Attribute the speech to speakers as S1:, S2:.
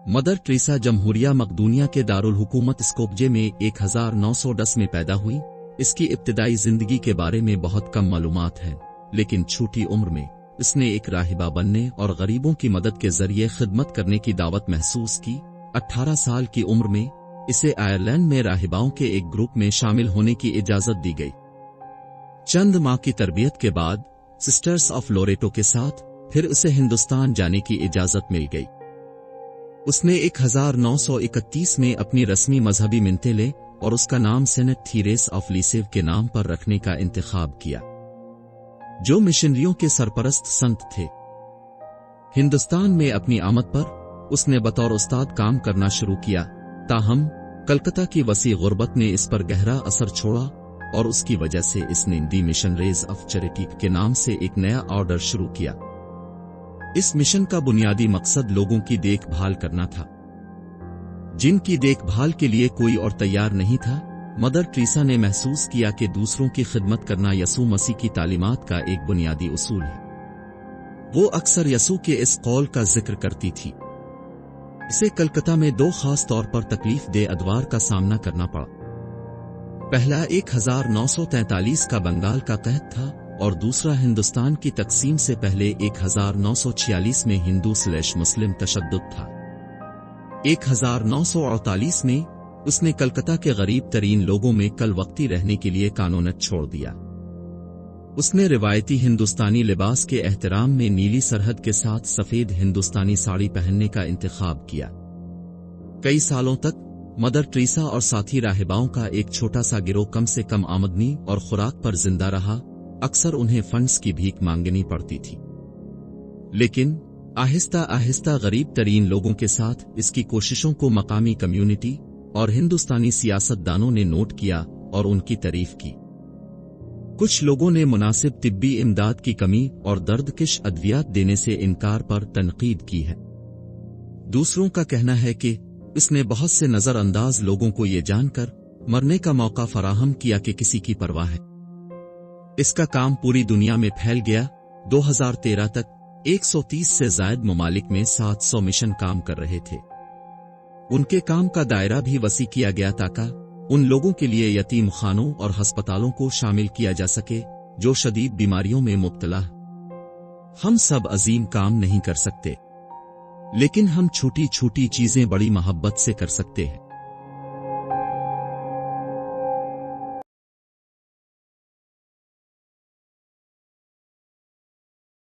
S1: Mother Teresa जमहूरिया मकदूनिया के दारुल हुकूमत Skopje में 1910 में पैदा हुई। इसकी इब्तिदाई जिंदगी के बारे में बहुत कम मालूमात हैं, लेकिन छोटी उम्र में इसने एक राहिबा बनने और गरीबों की मदद के जरिए खिदमत करने की दावत महसूस की। 18 साल की उम्र में इसे आयरलैंड में राहिबाओं के एक ग्रुप में शामिल होने की इजाजत दी गई। चंद माह की तरबियत के बाद सिस्टर्स ऑफ लोरेटो के साथ फिर उसे हिंदुस्तान जाने की इजाजत मिल गई। उसने 1931 में अपनी रस्मी मजहबी मिन्ते ले और उसका नाम सेंट थीरेस ऑफ लिसिव के नाम पर रखने का इंतखाब किया, जो मिशनरियों के सरपरस्त संत थे। हिंदुस्तान में अपनी आमद पर उसने बतौर उस्ताद काम करना शुरू किया। ताहम कलकत्ता की वसी गुर्बत ने इस पर गहरा असर छोड़ा और उसकी वजह से इसने दी मिशनरीज ऑफ चैरिटी के नाम से एक नया ऑर्डर शुरू किया। इस मिशन का बुनियादी मकसद लोगों की देखभाल करना था, जिनकी देखभाल के लिए कोई और तैयार नहीं था। मदर टेरेसा ने महसूस किया कि दूसरों की खिदमत करना यसू मसीह की तालीमात का एक बुनियादी उसूल है। वो अक्सर यसू के इस कौल का जिक्र करती थी। इसे कलकत्ता में दो खास तौर पर तकलीफ दे अदवार का सामना करना पड़ा। पहला 1943 का बंगाल का कहत था और दूसरा हिंदुस्तान की तकसीम से पहले 1946 में हिंदू/मुस्लिम तशद्दुद था। 1948 में उसने कलकत्ता के गरीब तरीन लोगों में कल वक्ती रहने के लिए कानूनत छोड़ दिया। उसने रिवायती हिंदुस्तानी लिबास के एहतराम में नीली सरहद के साथ सफेद हिंदुस्तानी साड़ी पहनने का इंतखाब किया। कई सालों तक मदर टेरेसा और साथी राहिबाओं का एक छोटा सा गिरोह कम से कम आमदनी और खुराक पर जिंदा रहा। अक्सर उन्हें फंड्स की भीख मांगनी पड़ती थी, लेकिन आहिस्ता आहिस्ता गरीब तरीन लोगों के साथ इसकी कोशिशों को मकामी कम्युनिटी और हिंदुस्तानी सियासतदानों ने नोट किया और उनकी तारीफ की। कुछ लोगों ने मुनासिब तिब्बी इमदाद की कमी और दर्दकिश अद्वियात देने से इनकार पर तनकीद की है। दूसरों का कहना है कि इसने बहुत से नजरअंदाज लोगों को ये जानकर मरने का मौका फराहम किया कि किसी की परवाह है। इसका काम पूरी दुनिया में फैल गया। 2013 तक 130 से ज्यादा ममालिक में 700 मिशन काम कर रहे थे। उनके काम का दायरा भी वसी किया गया ताकि उन लोगों के लिए यतीम खानों और अस्पतालों को शामिल किया जा सके जो शदीद बीमारियों में मुब्तला। हम सब अजीम काम नहीं कर सकते, लेकिन हम छोटी छोटी चीजें बड़ी मोहब्बत से कर सकते हैं।